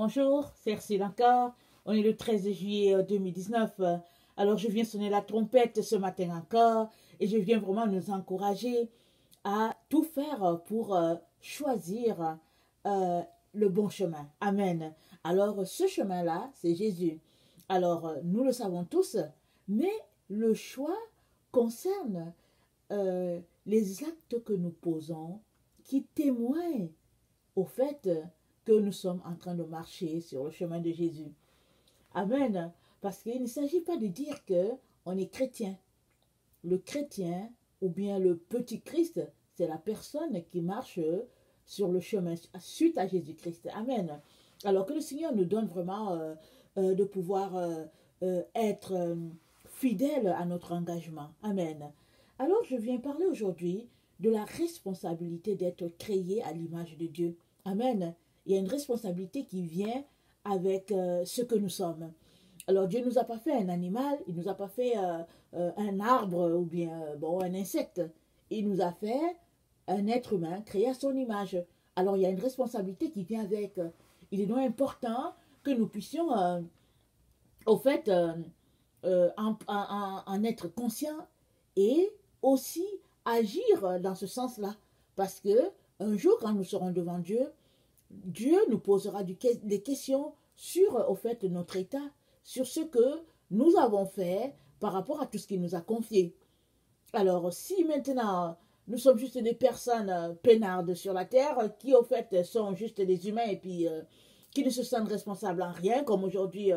Bonjour, c'est Ercile encore. On est le 13 juillet 2019. Alors je viens sonner la trompette ce matin encore et je viens vraiment nous encourager à tout faire pour choisir le bon chemin. Amen. Alors ce chemin-là, c'est Jésus. Alors nous le savons tous, mais le choix concerne les actes que nous posons qui témoignent au fait que nous sommes en train de marcher sur le chemin de Jésus. Amen. Parce qu'il ne s'agit pas de dire que on est chrétien. Le chrétien ou bien le petit Christ, c'est la personne qui marche sur le chemin suite à Jésus-Christ. Amen. Alors que le Seigneur nous donne vraiment de pouvoir être fidèle à notre engagement. Amen. Alors je viens parler aujourd'hui de la responsabilité d'être créé à l'image de Dieu. Amen. Il y a une responsabilité qui vient avec ce que nous sommes. Alors Dieu ne nous a pas fait un animal, il ne nous a pas fait un arbre ou bien un insecte. Il nous a fait un être humain créé à son image. Alors il y a une responsabilité qui vient avec. Il est donc important que nous puissions en être conscients et aussi agir dans ce sens-là. Parce que un jour, quand nous serons devant Dieu, Dieu nous posera des questions sur au fait notre état, sur ce que nous avons fait par rapport à tout ce qu'il nous a confié. Alors, si maintenant nous sommes juste des personnes peinardes sur la terre, qui au fait sont juste des humains et puis qui ne se sentent responsables en rien, comme aujourd'hui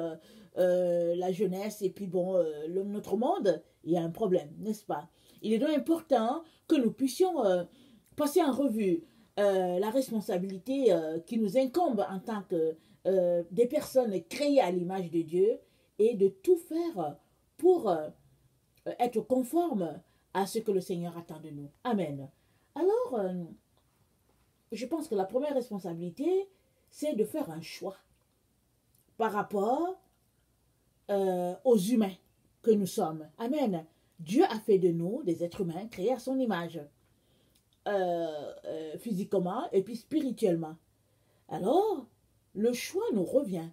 la jeunesse et puis notre monde, il y a un problème, n'est-ce pas? Il est donc important que nous puissions passer en revue la responsabilité qui nous incombe en tant que des personnes créées à l'image de Dieu et de tout faire pour être conforme à ce que le Seigneur attend de nous. Amen. Alors, je pense que la première responsabilité, c'est de faire un choix par rapport aux humains que nous sommes. Amen. Dieu a fait de nous des êtres humains créés à son image. Physiquement et puis spirituellement. Alors, le choix nous revient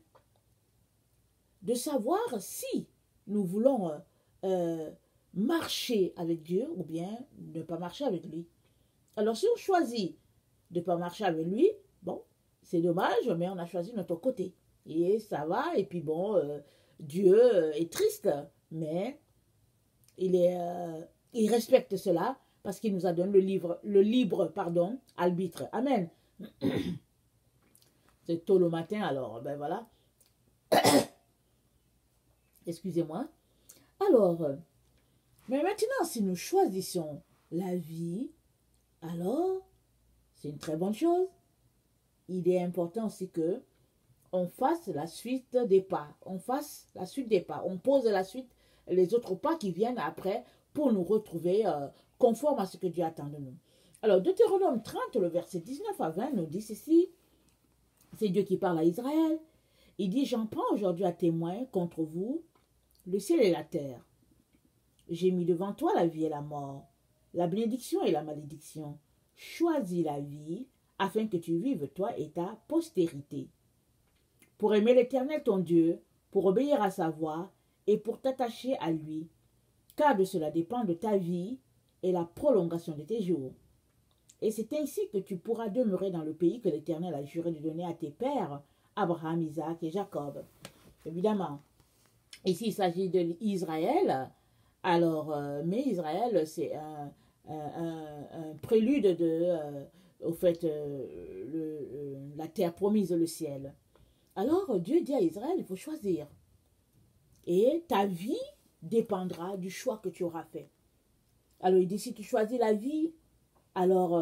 de savoir si nous voulons marcher avec Dieu ou bien ne pas marcher avec lui. Alors, si on choisit de ne pas marcher avec lui, bon, c'est dommage, mais on a choisi notre côté. Et ça va, et puis Dieu est triste, mais il respecte cela parce qu'il nous a donné le libre arbitre. Amen. C'est tôt le matin, alors, voilà. Excusez-moi. Alors, mais maintenant, si nous choisissons la vie, alors, c'est une très bonne chose. Il est important aussi que on fasse la suite des pas. On fasse la suite des pas. On pose la suite, les autres pas qui viennent après pour nous retrouver conformes à ce que Dieu attend de nous. Alors, Deutéronome 30, le verset 19 à 20 nous dit ceci. C'est Dieu qui parle à Israël. Il dit, j'en prends aujourd'hui à témoin contre vous le ciel et la terre. J'ai mis devant toi la vie et la mort, la bénédiction et la malédiction. Choisis la vie afin que tu vives toi et ta postérité. Pour aimer l'Éternel ton Dieu, pour obéir à sa voix et pour t'attacher à lui, car de cela dépend de ta vie et la prolongation de tes jours. Et c'est ainsi que tu pourras demeurer dans le pays que l'Éternel a juré de donner à tes pères, Abraham, Isaac et Jacob. Évidemment, ici il s'agit d'Israël. Alors, mais Israël, c'est un prélude au fait, la terre promise, le ciel. Alors, Dieu dit à Israël, il faut choisir. Et ta vie dépendra du choix que tu auras fait. Alors, il dit, si tu choisis la vie, alors,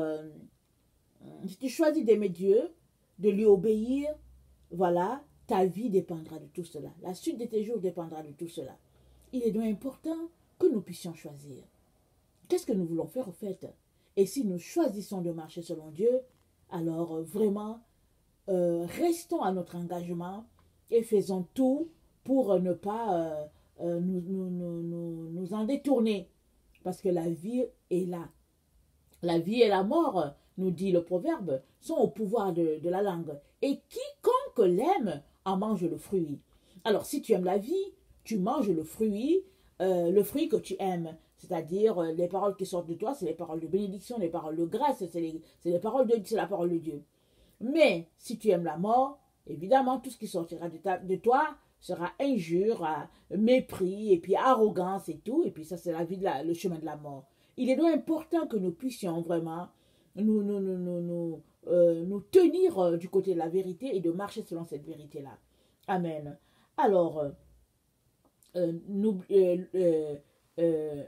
si tu choisis d'aimer Dieu, de lui obéir, voilà, ta vie dépendra de tout cela. La suite de tes jours dépendra de tout cela. Il est donc important que nous puissions choisir. Qu'est-ce que nous voulons faire au fait? Et si nous choisissons de marcher selon Dieu, alors vraiment, restons à notre engagement et faisons tout pour ne pas nous en détourner. Parce que la vie est là. La vie et la mort, nous dit le proverbe, sont au pouvoir de la langue. Et quiconque que l'aime en mange le fruit. Alors, si tu aimes la vie, tu manges le fruit que tu aimes. C'est-à-dire, les paroles qui sortent de toi, c'est les paroles de bénédiction, les paroles de grâce, c'est la parole de Dieu. Mais, si tu aimes la mort, évidemment, tout ce qui sortira de toi sera injure, mépris, et puis arrogance et tout. Et puis ça, c'est la vie, le chemin de la mort. Il est donc important que nous puissions vraiment nous tenir du côté de la vérité et de marcher selon cette vérité-là. Amen. Alors,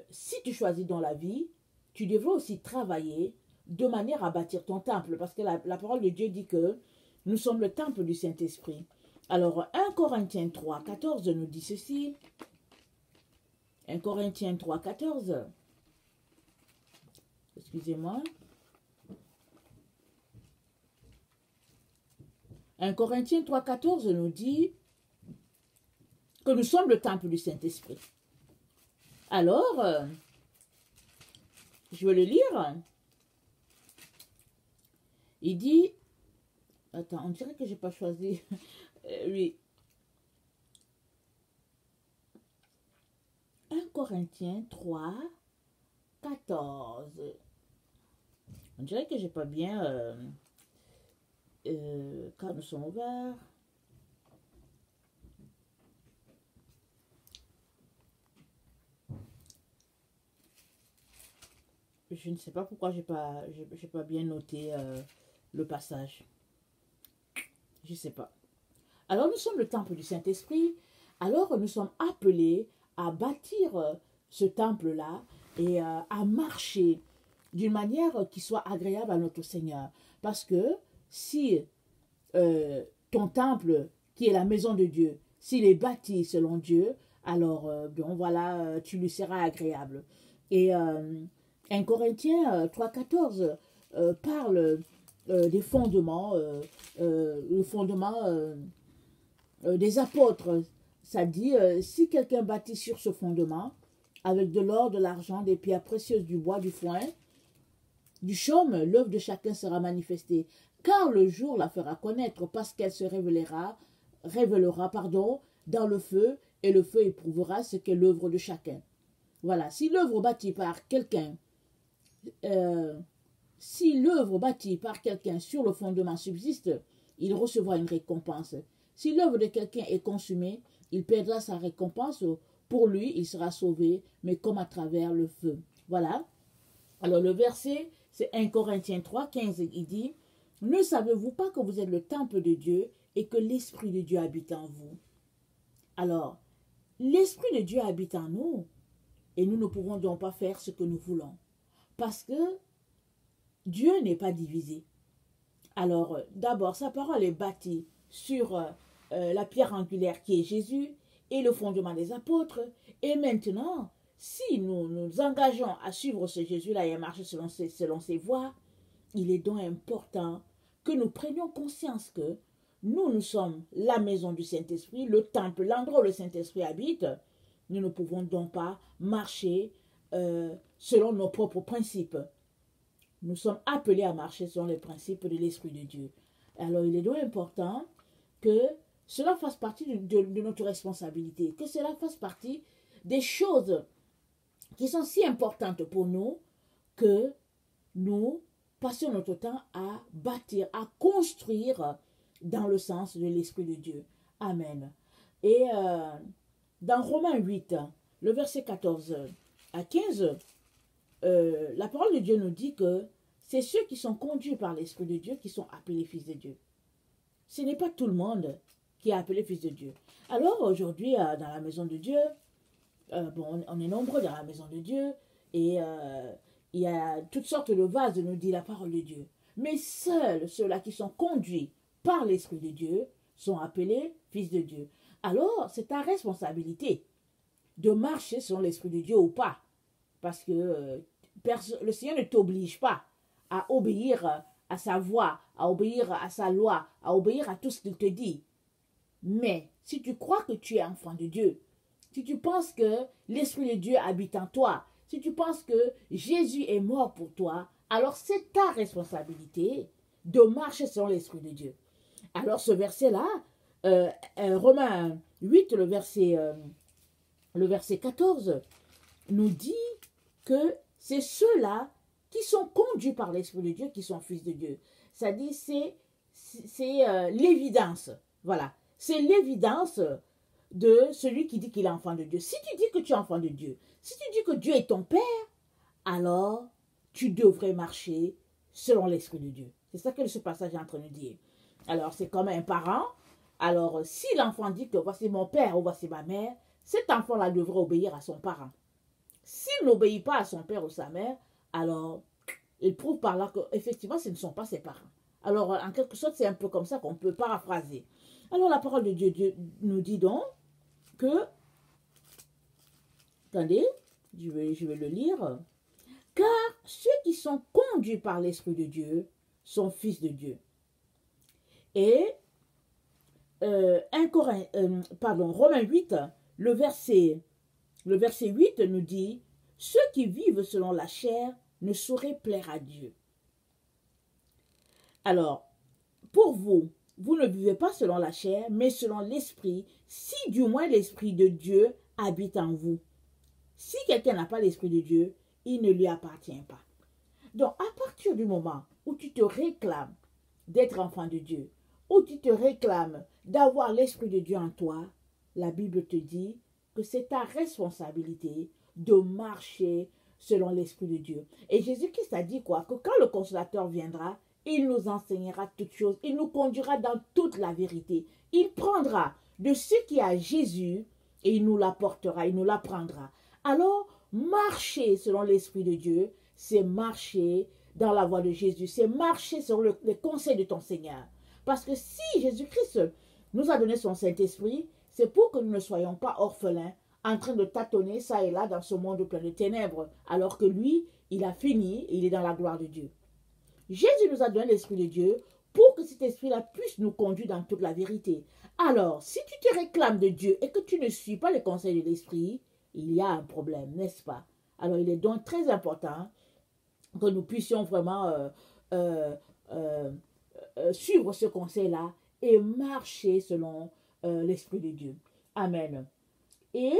si tu choisis dans la vie, tu devrais aussi travailler de manière à bâtir ton temple, parce que la parole de Dieu dit que nous sommes le temple du Saint-Esprit. Alors, 1 Corinthiens 3, 14 nous dit ceci. 1 Corinthiens 3, 14. Excusez-moi. 1 Corinthiens 3, 14 nous dit que nous sommes le temple du Saint-Esprit. Alors, je vais le lire. Il dit, attends, on dirait que je n'ai pas choisi. Oui. 1 Corinthiens 3, 14. On dirait que je n'ai pas bien, quand nous sommes ouverts. Je ne sais pas pourquoi j'ai pas bien noté le passage. Je ne sais pas. Alors nous sommes le temple du Saint-Esprit. Alors nous sommes appelés à bâtir ce temple-là et à marcher d'une manière qui soit agréable à notre Seigneur. Parce que si ton temple, qui est la maison de Dieu, s'il est bâti selon Dieu, alors bon, voilà, tu lui seras agréable. Et 1 Corinthiens 3,14 parle des fondements, le fondement des apôtres. Ça dit, si quelqu'un bâtit sur ce fondement, avec de l'or, de l'argent, des pierres précieuses, du bois, du foin, du chaume, l'œuvre de chacun sera manifestée. Car le jour la fera connaître, parce qu'elle se révélera dans le feu, et le feu éprouvera ce qu'est l'œuvre de chacun. Voilà, si l'œuvre bâtie par quelqu'un sur le fondement subsiste, il recevra une récompense. Si l'œuvre de quelqu'un est consumée, il perdra sa récompense. Pour lui, il sera sauvé, mais comme à travers le feu. Voilà. Alors le verset, c'est 1 Corinthiens 3, 15. Il dit, « Ne savez-vous pas que vous êtes le temple de Dieu et que l'Esprit de Dieu habite en vous ?» Alors, l'Esprit de Dieu habite en nous et nous ne pouvons donc pas faire ce que nous voulons. Parce que Dieu n'est pas divisé. Alors, d'abord, sa parole est bâtie sur la pierre angulaire qui est Jésus et le fondement des apôtres. Et maintenant, si nous nous engageons à suivre ce Jésus-là et à marcher selon ses voies, il est donc important que nous prenions conscience que nous sommes la maison du Saint-Esprit, le temple, l'endroit où le Saint-Esprit habite. Nous ne pouvons donc pas marcher selon nos propres principes. Nous sommes appelés à marcher selon les principes de l'Esprit de Dieu. Alors, il est donc important que cela fasse partie de notre responsabilité, que cela fasse partie des choses qui sont si importantes pour nous que nous passions notre temps à bâtir, à construire dans le sens de l'Esprit de Dieu. Amen. Et dans Romains 8, le verset 14 à 15, la parole de Dieu nous dit que c'est ceux qui sont conduits par l'Esprit de Dieu qui sont appelés fils de Dieu. Ce n'est pas tout le monde qui est appelé fils de Dieu. Alors aujourd'hui, dans la maison de Dieu, on est nombreux dans la maison de Dieu et il y a toutes sortes de vases, nous dit la parole de Dieu. Mais seuls ceux-là qui sont conduits par l'Esprit de Dieu sont appelés fils de Dieu. Alors, c'est ta responsabilité de marcher selon l'Esprit de Dieu ou pas. Parce que le Seigneur ne t'oblige pas à obéir à sa voix, à obéir à sa loi, à obéir à tout ce qu'il te dit. Mais si tu crois que tu es enfant de Dieu, si tu penses que l'Esprit de Dieu habite en toi, si tu penses que Jésus est mort pour toi, alors c'est ta responsabilité de marcher selon l'Esprit de Dieu. Alors ce verset-là, Romains 8, le verset 14, nous dit que c'est ceux-là qui sont conduits par l'Esprit de Dieu qui sont fils de Dieu. C'est-à-dire, c'est l'évidence. Voilà. C'est l'évidence de celui qui dit qu'il est enfant de Dieu. Si tu dis que tu es enfant de Dieu, si tu dis que Dieu est ton Père, alors tu devrais marcher selon l'Esprit de Dieu. C'est ça que ce passage est en train de dire. Alors, c'est comme un parent. Alors, si l'enfant dit que voici mon père ou voici ma mère, cet enfant-là devrait obéir à son parent. S'il n'obéit pas à son père ou sa mère, alors il prouve par là qu'effectivement, ce ne sont pas ses parents. Alors, en quelque sorte, c'est un peu comme ça qu'on peut paraphraser. Alors, la parole de Dieu nous dit donc que, attendez, je vais le lire, car ceux qui sont conduits par l'Esprit de Dieu sont fils de Dieu. Et Romains 8, le verset 8 nous dit, ceux qui vivent selon la chair ne sauraient plaire à Dieu. Alors, pour vous, vous ne vivez pas selon la chair, mais selon l'esprit, si du moins l'esprit de Dieu habite en vous. Si quelqu'un n'a pas l'esprit de Dieu, il ne lui appartient pas. Donc, à partir du moment où tu te réclames d'être enfant de Dieu, où tu te réclames d'avoir l'esprit de Dieu en toi, la Bible te dit que c'est ta responsabilité de marcher selon l'esprit de Dieu. Et Jésus-Christ a dit quoi? Que quand le consolateur viendra, il nous enseignera toutes choses, il nous conduira dans toute la vérité. Il prendra de ce qui est à Jésus et il nous l'apportera, il nous l'apprendra. Alors, marcher selon l'esprit de Dieu, c'est marcher dans la voie de Jésus, c'est marcher sur les conseils de ton Seigneur. Parce que si Jésus-Christ nous a donné son Saint-Esprit, c'est pour que nous ne soyons pas orphelins, en train de tâtonner ça et là dans ce monde plein de ténèbres, alors que lui, il a fini et il est dans la gloire de Dieu. Jésus nous a donné l'Esprit de Dieu pour que cet Esprit-là puisse nous conduire dans toute la vérité. Alors, si tu te réclames de Dieu et que tu ne suis pas les conseils de l'Esprit, il y a un problème, n'est-ce pas? Alors, il est donc très important que nous puissions vraiment suivre ce conseil-là et marcher selon l'Esprit de Dieu. Amen. Et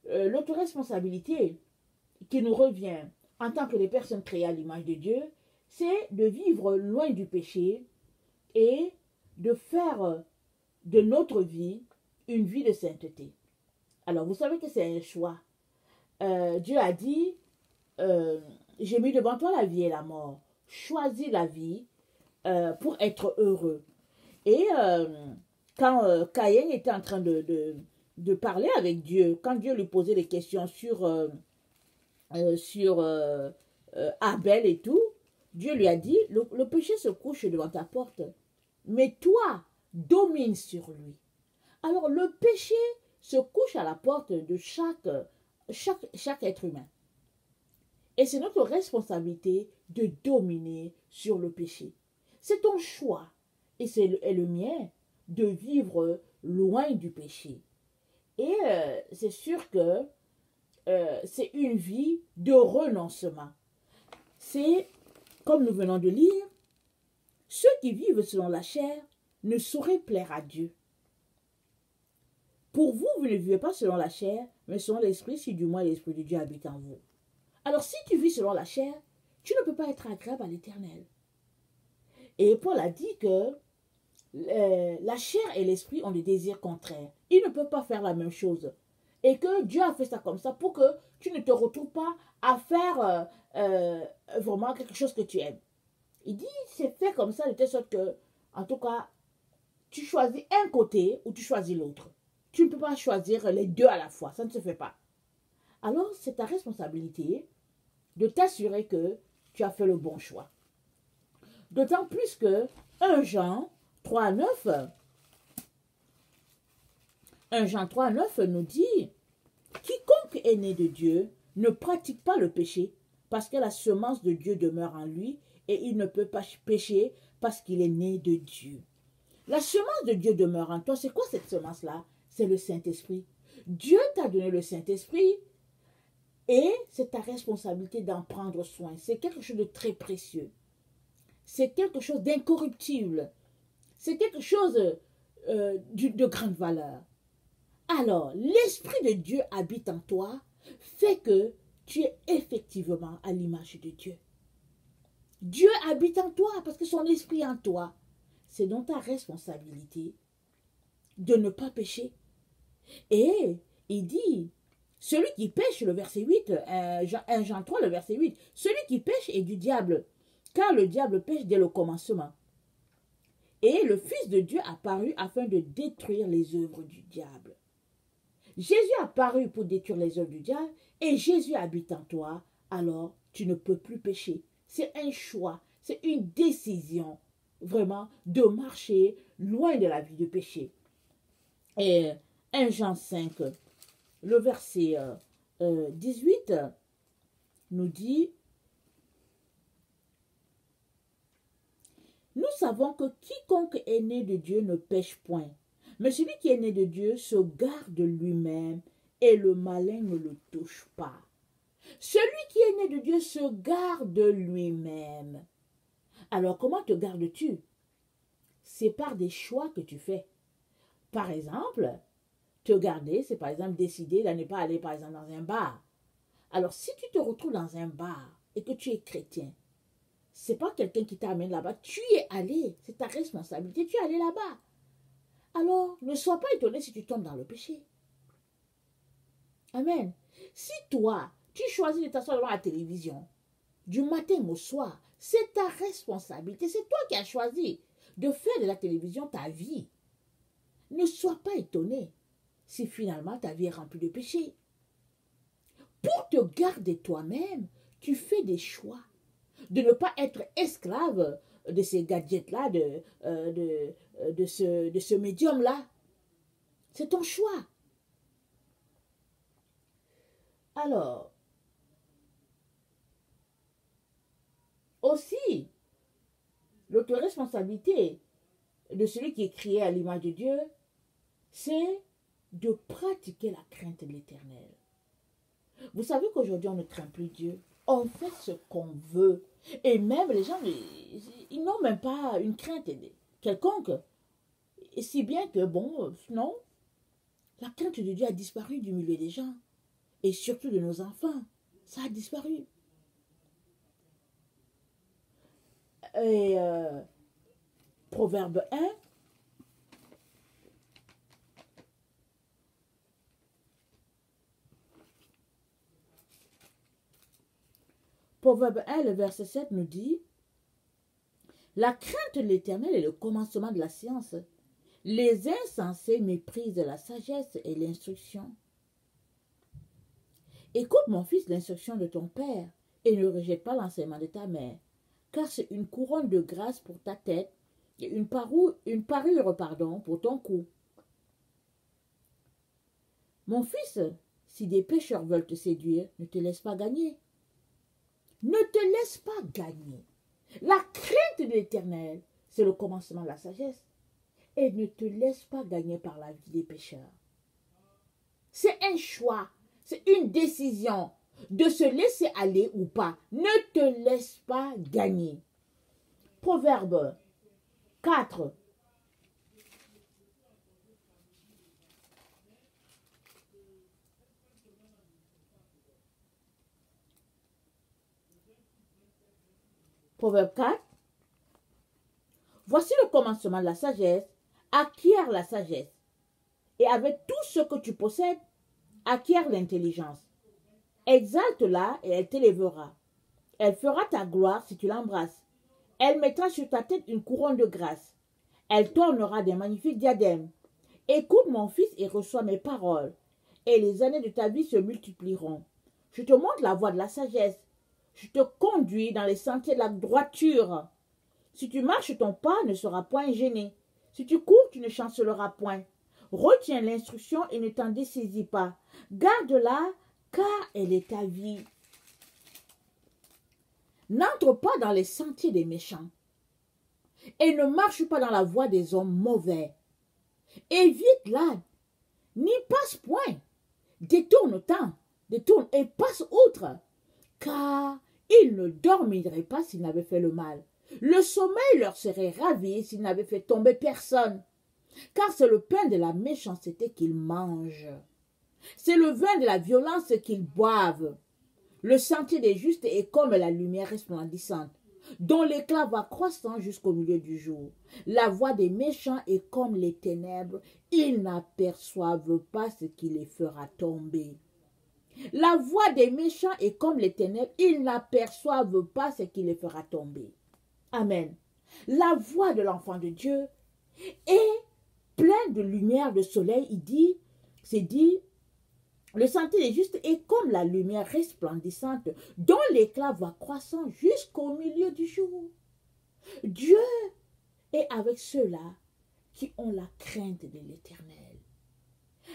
l'autre responsabilité qui nous revient en tant que des personnes créées à l'image de Dieu, c'est de vivre loin du péché et de faire de notre vie une vie de sainteté. Alors, vous savez que c'est un choix. Dieu a dit, j'ai mis devant toi la vie et la mort. Choisis la vie pour être heureux. Et quand Caïn était en train de parler avec Dieu, quand Dieu lui posait des questions sur Abel et tout, Dieu lui a dit, le péché se couche devant ta porte, mais toi, domine sur lui. Alors le péché se couche à la porte de chaque être humain. Et c'est notre responsabilité de dominer sur le péché. C'est ton choix, et c'est le mien, de vivre loin du péché. Et c'est sûr que c'est une vie de renoncement. C'est, comme nous venons de lire, ceux qui vivent selon la chair ne sauraient plaire à Dieu. Pour vous, vous ne vivez pas selon la chair, mais selon l'esprit, si du moins l'esprit de Dieu habite en vous. Alors si tu vis selon la chair, tu ne peux pas être agréable à l'Éternel. Et Paul a dit que la chair et l'esprit ont des désirs contraires. Ils ne peuvent pas faire la même chose. Et que Dieu a fait ça comme ça pour que tu ne te retrouves pas à faire vraiment quelque chose que tu aimes. Il dit, c'est fait comme ça de telle sorte que, en tout cas, tu choisis un côté ou tu choisis l'autre. Tu ne peux pas choisir les deux à la fois, ça ne se fait pas. Alors, c'est ta responsabilité de t'assurer que tu as fait le bon choix. D'autant plus que 1 Jean 3,9 nous dit « Quiconque est né de Dieu ne pratique pas le péché, parce que la semence de Dieu demeure en lui, et il ne peut pas pécher parce qu'il est né de Dieu. » La semence de Dieu demeure en toi. C'est quoi cette semence-là? C'est le Saint-Esprit. Dieu t'a donné le Saint-Esprit et c'est ta responsabilité d'en prendre soin. C'est quelque chose de très précieux. C'est quelque chose d'incorruptible. c'est quelque chose de grande valeur. Alors, l'Esprit de Dieu habite en toi, fait que tu es effectivement à l'image de Dieu. Dieu habite en toi parce que son esprit est en toi. C'est donc ta responsabilité de ne pas pécher. Et il dit, celui qui pêche, le verset 8, 1 Jean 3, le verset 8, celui qui pêche est du diable, car le diable pêche dès le commencement. Et le Fils de Dieu apparut afin de détruire les œuvres du diable. Jésus apparut pour détruire les œuvres du diable et Jésus habite en toi, alors tu ne peux plus pécher. C'est un choix, c'est une décision vraiment de marcher loin de la vie de péché. Et 1 Jean 5, le verset 18 nous dit, nous savons que quiconque est né de Dieu ne pêche point. Mais celui qui est né de Dieu se garde lui-même et le malin ne le touche pas. Celui qui est né de Dieu se garde lui-même. Alors comment te gardes-tu? C'est par des choix que tu fais. Par exemple, te garder, c'est par exemple décider de ne pas aller par exemple dans un bar. Alors si tu te retrouves dans un bar et que tu es chrétien, c'est pas quelqu'un qui t'amène là-bas, tu y es allé, c'est ta responsabilité, tu es allé là-bas. Alors, ne sois pas étonné si tu tombes dans le péché. Amen. Si toi, tu choisis de t'asseoir devant la télévision, du matin au soir, c'est ta responsabilité. C'est toi qui as choisi de faire de la télévision ta vie. Ne sois pas étonné si finalement ta vie est remplie de péché. Pour te garder toi-même, tu fais des choix de ne pas être esclave de ces gadgets-là, de ce médium-là. C'est ton choix. Alors, aussi, l'autre responsabilité de celui qui est créé à l'image de Dieu, c'est de pratiquer la crainte de l'Éternel. Vous savez qu'aujourd'hui, on ne craint plus Dieu. On fait ce qu'on veut. Et même les gens, ils n'ont même pas une crainte quelconque. Et si bien que, bon, non, la crainte de Dieu a disparu du milieu des gens. Et surtout de nos enfants. Ça a disparu. Et Proverbe 1, Proverbe 1, le verset 7 nous dit, la crainte de l'Éternel est le commencement de la science. Les insensés méprisent la sagesse et l'instruction. Écoute, mon fils, l'instruction de ton père et ne rejette pas l'enseignement de ta mère, car c'est une couronne de grâce pour ta tête et une parure pour ton cou. Mon fils, si des pécheurs veulent te séduire, ne te laisse pas gagner. Ne te laisse pas gagner. La crainte de l'Éternel, c'est le commencement de la sagesse. Et ne te laisse pas gagner par la vie des pécheurs. C'est un choix, c'est une décision de se laisser aller ou pas. Ne te laisse pas gagner. Proverbe 4. Proverbe 4. Voici le commencement de la sagesse. Acquiert la sagesse. Et avec tout ce que tu possèdes, acquiert l'intelligence. Exalte-la et elle t'élèvera. Elle fera ta gloire si tu l'embrasses. Elle mettra sur ta tête une couronne de grâce. Elle t'ornera des magnifiques diadèmes. Écoute mon fils et reçois mes paroles. Et les années de ta vie se multiplieront. Je te montre la voie de la sagesse. Je te conduis dans les sentiers de la droiture. Si tu marches, ton pas ne sera point gêné. Si tu cours, tu ne chanceleras point. Retiens l'instruction et ne t'en dessaisis pas. Garde-la, car elle est ta vie. N'entre pas dans les sentiers des méchants et ne marche pas dans la voie des hommes mauvais. Évite-la, n'y passe point. Détourne et passe outre, car il ne dormirait pas s'il n'avait fait le mal. Le sommeil leur serait ravi s'ils n'avaient fait tomber personne. Car c'est le pain de la méchanceté qu'ils mangent. C'est le vin de la violence qu'ils boivent. Le sentier des justes est comme la lumière resplendissante, dont l'éclat va croissant jusqu'au milieu du jour. La voix des méchants est comme les ténèbres. Ils n'aperçoivent pas ce qui les fera tomber. La voix des méchants est comme les ténèbres. Ils n'aperçoivent pas ce qui les fera tomber. Amen. La voix de l'enfant de Dieu est pleine de lumière, de soleil. C'est dit, le sentier des justes est comme la lumière resplendissante dont l'éclat va croissant jusqu'au milieu du jour. Dieu est avec ceux-là qui ont la crainte de l'Éternel.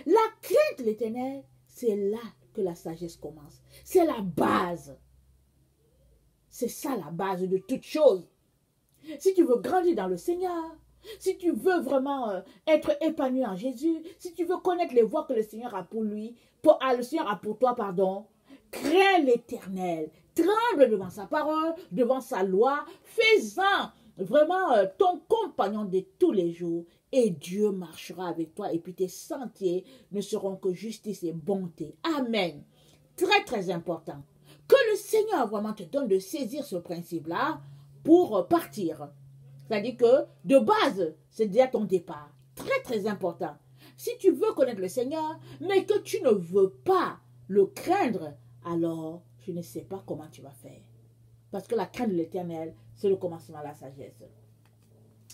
La crainte de l'Éternel, c'est là que la sagesse commence. C'est la base. C'est ça la base de toute chose. Si tu veux grandir dans le Seigneur, si tu veux vraiment être épanoui en Jésus, si tu veux connaître les voies que le Seigneur a pour lui, le Seigneur a pour toi, crains l'Éternel, tremble devant sa parole, devant sa loi, fais-en vraiment ton compagnon de tous les jours et Dieu marchera avec toi et puis tes sentiers ne seront que justice et bonté. Amen. Très très important. Que le Seigneur vraiment te donne de saisir ce principe-là pour partir. C'est-à-dire que, de base, c'est déjà ton départ. Très, très important. Si tu veux connaître le Seigneur, mais que tu ne veux pas le craindre, alors je ne sais pas comment tu vas faire. Parce que la crainte de l'Éternel, c'est le commencement de la sagesse.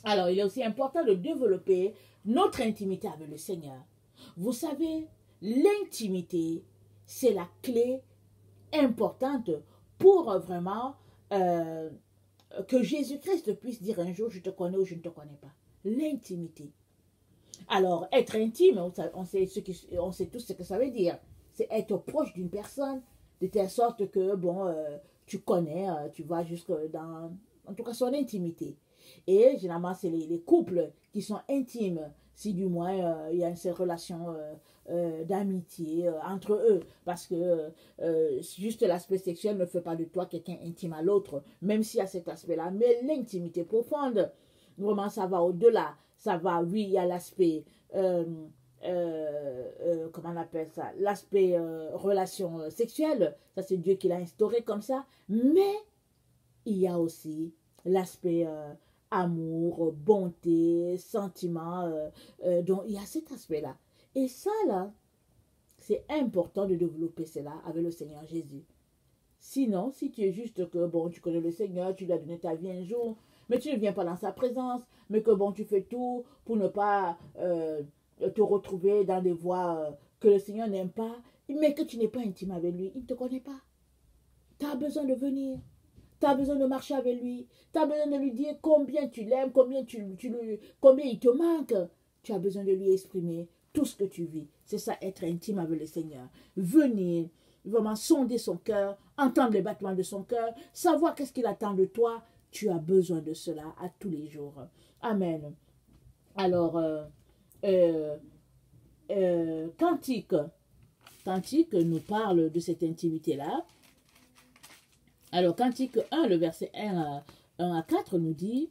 Alors, il est aussi important de développer notre intimité avec le Seigneur. Vous savez, l'intimité, c'est la clé importante pour vraiment que Jésus-Christ puisse dire un jour, je te connais ou je ne te connais pas. L'intimité. Alors, être intime, on sait tous ce que ça veut dire. C'est être proche d'une personne, de telle sorte que, tu connais, tu vas jusque dans, en tout cas, son intimité. Et généralement, c'est les couples qui sont intimes, si du moins il y a cette relation d'amitié entre eux. Parce que juste l'aspect sexuel ne fait pas de toi quelqu'un intime à l'autre, même s'il y a cet aspect-là. Mais l'intimité profonde, vraiment, ça va au-delà. Ça va, oui, il y a l'aspect, comment on appelle ça, l'aspect relation sexuelle. Ça, c'est Dieu qui l'a instauré comme ça. Mais il y a aussi l'aspect amour, bonté, sentiment. Donc, il y a cet aspect-là. Et ça, là, c'est important de développer cela avec le Seigneur Jésus. Sinon, si tu es juste que, tu connais le Seigneur, tu lui as donné ta vie un jour, mais tu ne viens pas dans sa présence, mais que, tu fais tout pour ne pas te retrouver dans des voies que le Seigneur n'aime pas, mais que tu n'es pas intime avec lui, il ne te connaît pas. Tu as besoin de venir. Tu as besoin de marcher avec lui. Tu as besoin de lui dire combien tu l'aimes, combien il te manque. Tu as besoin de lui exprimer tout ce que tu vis. C'est ça, être intime avec le Seigneur. Venir, vraiment sonder son cœur, entendre les battements de son cœur, savoir qu'est-ce qu'il attend de toi. Tu as besoin de cela à tous les jours. Amen. Alors, Cantique nous parle de cette intimité-là. Alors, Cantique 1, le verset 1 à 4 nous dit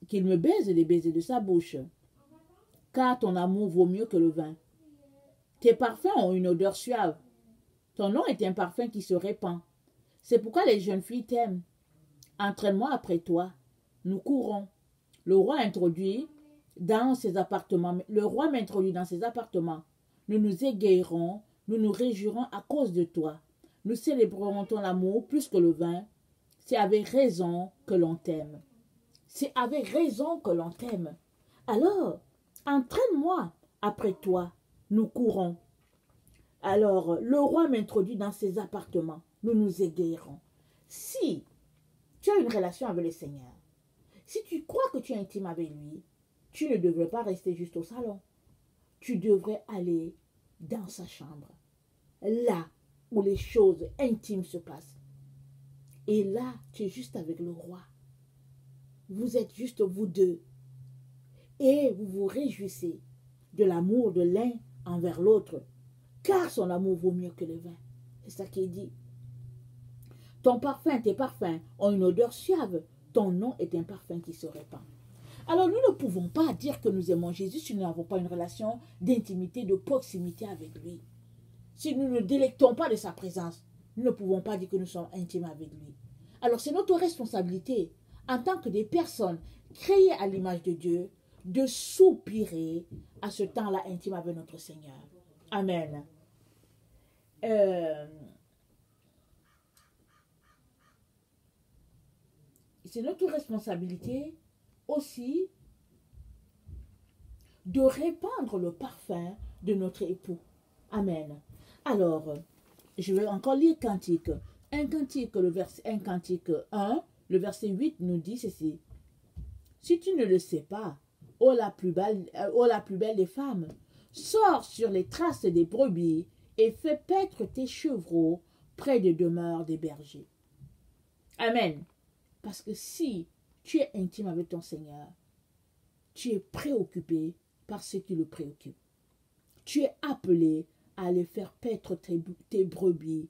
qu'il me baise des baisers de sa bouche, car ton amour vaut mieux que le vin. Tes parfums ont une odeur suave. Ton nom est un parfum qui se répand. C'est pourquoi les jeunes filles t'aiment. Entraîne-moi après toi. Nous courons. Le roi m'introduit dans ses appartements. Nous nous égayerons, nous nous réjouirons à cause de toi. Nous célébrerons ton amour plus que le vin. C'est avec raison que l'on t'aime. C'est avec raison que l'on t'aime. Alors, entraîne-moi après toi. Nous courons. Alors, le roi m'introduit dans ses appartements. Nous nous égayerons. Si tu as une relation avec le Seigneur, si tu crois que tu es intime avec lui, tu ne devrais pas rester juste au salon. Tu devrais aller dans sa chambre. Là où les choses intimes se passent. Et là, tu es juste avec le roi. Vous êtes juste vous deux. Et vous vous réjouissez de l'amour de l'un envers l'autre. Car son amour vaut mieux que le vin. C'est ça qui est dit. Ton parfum, tes parfums ont une odeur suave. Ton nom est un parfum qui se répand. Alors nous ne pouvons pas dire que nous aimons Jésus si nous n'avons pas une relation d'intimité, de proximité avec lui. Si nous ne délectons pas de sa présence, nous ne pouvons pas dire que nous sommes intimes avec lui. Alors c'est notre responsabilité, en tant que des personnes créées à l'image de Dieu, de soupirer à ce temps-là intime avec notre Seigneur. Amen. C'est notre responsabilité aussi de répandre le parfum de notre époux. Amen. Alors, je vais encore lire Cantique. Un Cantique 1, le verset 8 nous dit ceci. Si tu ne le sais pas, ô la plus belle des femmes, sors sur les traces des brebis et fais paître tes chevreaux près des demeures des bergers. Amen. Parce que si tu es intime avec ton Seigneur, tu es préoccupé par ce qui le préoccupe. Tu es appelé à aller faire paître tes brebis,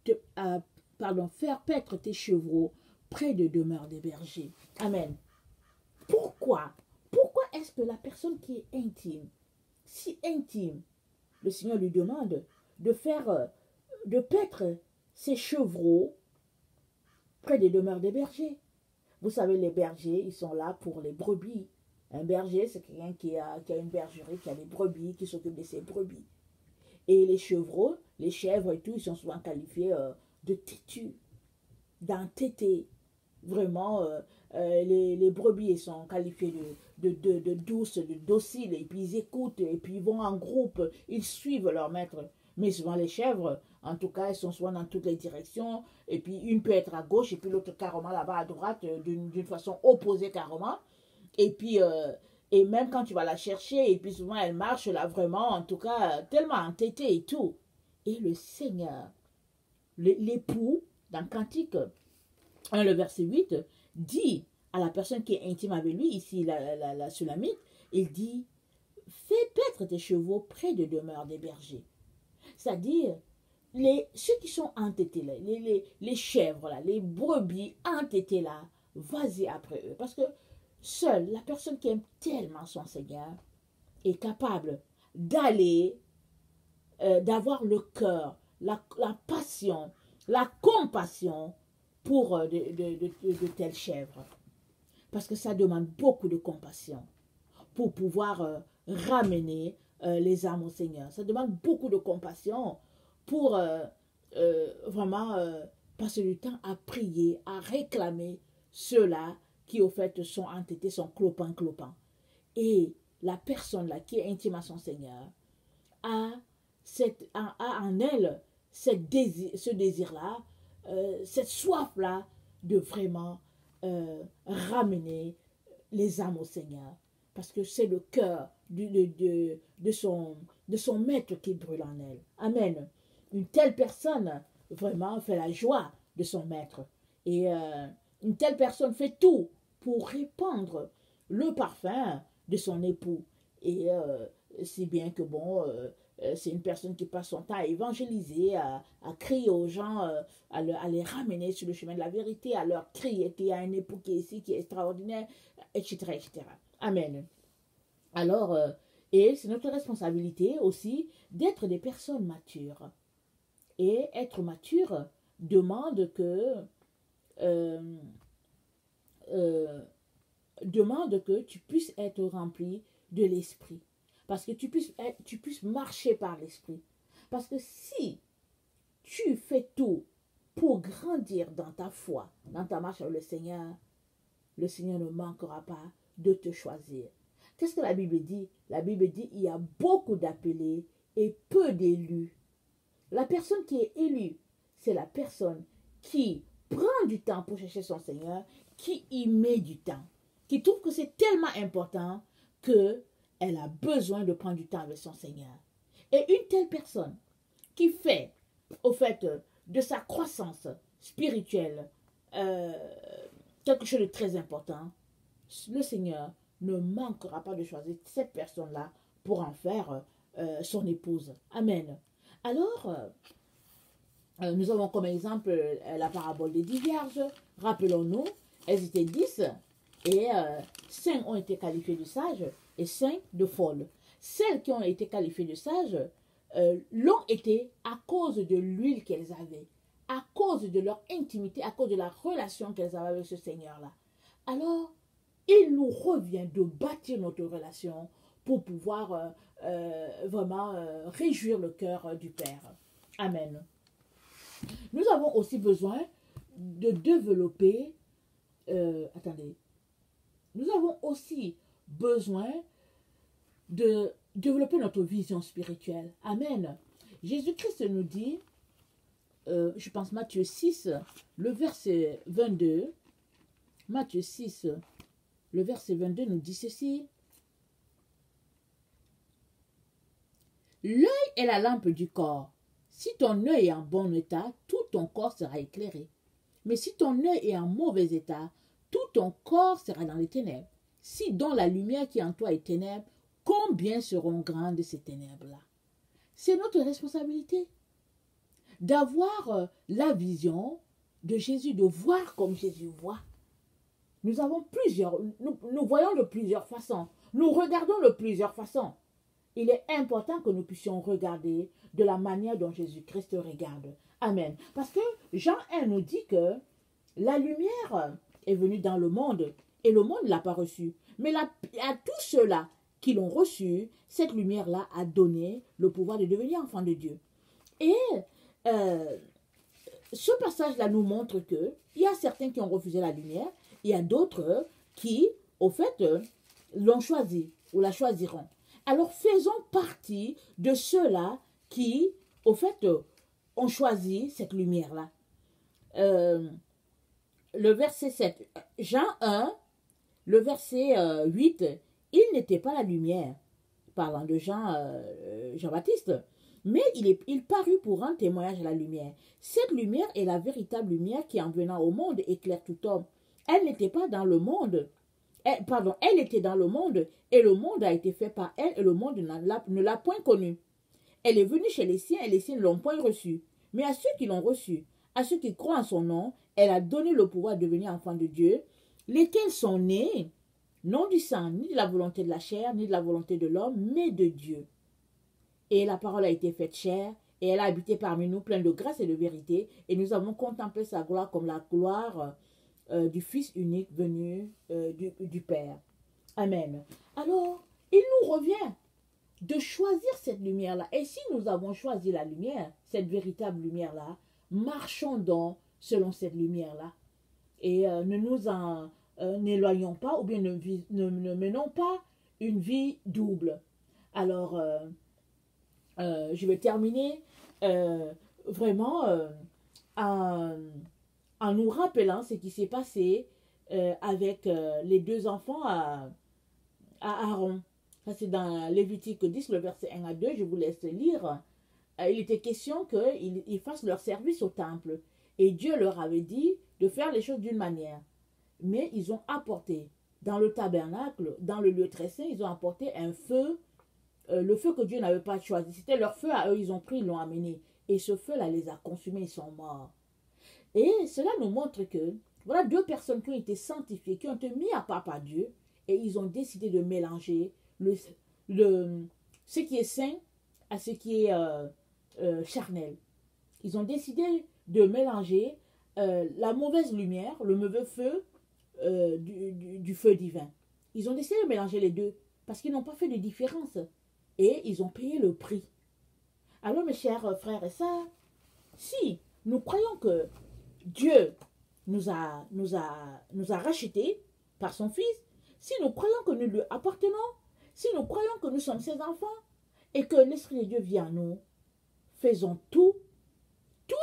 faire paître tes chevreaux près de demeures des bergers. Amen. Pourquoi est-ce que la personne qui est intime, si intime, le Seigneur lui demande de paître ses chevreaux près des demeures des bergers? Vous savez, les bergers, ils sont là pour les brebis. Un berger, c'est quelqu'un qui a une bergerie, qui a des brebis, qui s'occupe de ses brebis. Et les chevreaux, les chèvres et tout, ils sont souvent qualifiés de têtus, d'entêtés. Vraiment, les brebis, ils sont qualifiés de douces, de dociles, et puis ils écoutent, et puis ils vont en groupe, ils suivent leur maître. Mais souvent les chèvres, en tout cas, elles sont souvent dans toutes les directions, et puis une peut être à gauche, et puis l'autre carrément là-bas à droite, d'une façon opposée carrément. Et puis, et même quand tu vas la chercher, et puis souvent elle marche là vraiment, en tout cas, tellement entêtée et tout. Et le Seigneur, l'époux, dans Cantique 1, le verset 8, dit à la personne qui est intime avec lui, ici la Sulamite, il dit, fais paître tes chevaux près de demeures des bergers. C'est-à-dire, ceux qui sont entêtés là, les chèvres là, les brebis entêtés là, vas-y après eux. Parce que seule la personne qui aime tellement son Seigneur est capable d'aller, d'avoir le cœur, la passion, la compassion pour de telles chèvres. Parce que ça demande beaucoup de compassion pour pouvoir ramener les âmes au Seigneur. Ça demande beaucoup de compassion pour vraiment passer du temps à prier, à réclamer ceux-là qui au fait sont entêtés, sont clopin. Et la personne là qui est intime à son Seigneur a en elle ce désir-là, cette soif-là de vraiment ramener les âmes au Seigneur. Parce que c'est le cœur de son maître qui brûle en elle. Amen. Une telle personne vraiment fait la joie de son maître. Et une telle personne fait tout pour répandre le parfum de son époux. Et si bien que bon, c'est une personne qui passe son temps à évangéliser, à crier aux gens, à les ramener sur le chemin de la vérité, à leur crier qu'il y a un époux qui est ici, qui est extraordinaire, etc. etc. Amen. Alors, et c'est notre responsabilité aussi d'être des personnes matures. Et être mature demande que tu puisses être rempli de l'esprit. Parce que tu puisses marcher par l'esprit. Parce que si tu fais tout pour grandir dans ta foi, dans ta marche avec le Seigneur ne manquera pas de te choisir. Qu'est-ce que la Bible dit? La Bible dit il y a beaucoup d'appelés et peu d'élus. La personne qui est élue, c'est la personne qui prend du temps pour chercher son Seigneur, qui y met du temps, qui trouve que c'est tellement important qu'elle a besoin de prendre du temps avec son Seigneur. Et une telle personne qui fait, au fait, de sa croissance spirituelle quelque chose de très important, le Seigneur ne manquera pas de choisir cette personne-là pour en faire son épouse. Amen. Alors, Nous avons comme exemple la parabole des 10 vierges. Rappelons-nous, elles étaient 10 et 5 ont été qualifiées de sages et 5 de folles. Celles qui ont été qualifiées de sages l'ont été à cause de l'huile qu'elles avaient, à cause de leur intimité, à cause de la relation qu'elles avaient avec ce Seigneur-là. Alors, il nous revient de bâtir notre relation pour pouvoir vraiment réjouir le cœur du Père. Amen. Nous avons aussi besoin de développer, nous avons aussi besoin de développer notre vision spirituelle. Amen. Jésus-Christ nous dit, je pense Matthieu 6, le verset 22, Matthieu 6, le verset 22 nous dit ceci. L'œil est la lampe du corps. Si ton œil est en bon état, tout ton corps sera éclairé. Mais si ton œil est en mauvais état, tout ton corps sera dans les ténèbres. Si donc la lumière qui est en toi est ténèbres, combien seront grandes ces ténèbres-là? C'est notre responsabilité d'avoir la vision de Jésus, de voir comme Jésus voit. Nous avons nous voyons de plusieurs façons. Nous regardons de plusieurs façons. Il est important que nous puissions regarder de la manière dont Jésus-Christ regarde. Amen. Parce que Jean 1 nous dit que la lumière est venue dans le monde et le monde ne l'a pas reçue. Mais à tous ceux-là qui l'ont reçue, cette lumière-là a donné le pouvoir de devenir enfant de Dieu. Et ce passage-là nous montre qu'il y a certains qui ont refusé la lumière, il y a d'autres qui, au fait, l'ont choisi ou la choisiront. Alors faisons partie de ceux-là qui, au fait, ont choisi cette lumière-là. Le verset 7, Jean 1, le verset 8, il n'était pas la lumière, parlant de Jean-Baptiste, mais il parut pour rendre témoignage à la lumière. Cette lumière est la véritable lumière qui, en venant au monde, éclaire tout homme. Elle n'était pas dans le monde. Elle était dans le monde, et le monde a été fait par elle, et le monde ne l'a point connue. Elle est venue chez les siens, et les siens ne l'ont point reçue. Mais à ceux qui l'ont reçue, à ceux qui croient en son nom, elle a donné le pouvoir de devenir enfants de Dieu, lesquels sont nés, non du sang, ni de la volonté de la chair, ni de la volonté de l'homme, mais de Dieu. Et la parole a été faite chair, et elle a habité parmi nous, pleine de grâce et de vérité, et nous avons contemplé sa gloire comme la gloire du Fils unique venu du Père. Amen. Alors, il nous revient de choisir cette lumière-là. Et si nous avons choisi la lumière, cette véritable lumière-là, marchons donc selon cette lumière-là. Et ne nous en éloignons pas, ou bien ne menons pas une vie double. Alors, je vais terminer vraiment en nous rappelant ce qui s'est passé avec les deux enfants à Aaron. Ça, c'est dans Lévitique 10, le verset 1 à 2. Je vous laisse lire. Il était question qu'ils fassent leur service au temple. Et Dieu leur avait dit de faire les choses d'une manière. Mais ils ont apporté dans le tabernacle, dans le lieu très saint, ils ont apporté un feu, le feu que Dieu n'avait pas choisi. C'était leur feu à eux, ils ont pris, ils l'ont amené. Et ce feu-là les a consumés, ils sont morts. Et cela nous montre que, voilà deux personnes qui ont été sanctifiées, qui ont été mis à part par Dieu, et ils ont décidé de mélanger ce qui est saint à ce qui est charnel. Ils ont décidé de mélanger la mauvaise lumière, le mauvais feu du feu divin. Ils ont décidé de mélanger les deux parce qu'ils n'ont pas fait de différence et ils ont payé le prix. Alors mes chers frères et sœurs, si nous croyons que Dieu nous a rachetés par son Fils, si nous croyons que nous lui appartenons, si nous croyons que nous sommes ses enfants et que l'Esprit de Dieu vit en nous, faisons tout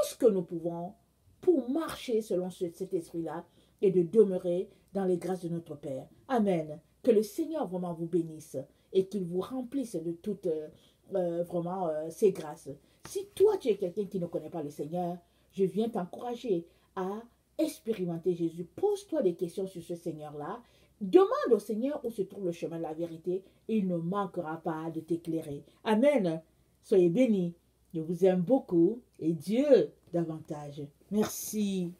ce que nous pouvons pour marcher selon cet esprit-là et de demeurer dans les grâces de notre Père. Amen. Que le Seigneur vraiment vous bénisse et qu'il vous remplisse de toutes ses grâces. Si toi tu es quelqu'un qui ne connaît pas le Seigneur, je viens t'encourager à expérimenter Jésus. Pose-toi des questions sur ce Seigneur-là. Demande au Seigneur où se trouve le chemin de la vérité. Il ne manquera pas de t'éclairer. Amen. Soyez bénis Je vous aime beaucoup et Dieu davantage. Merci.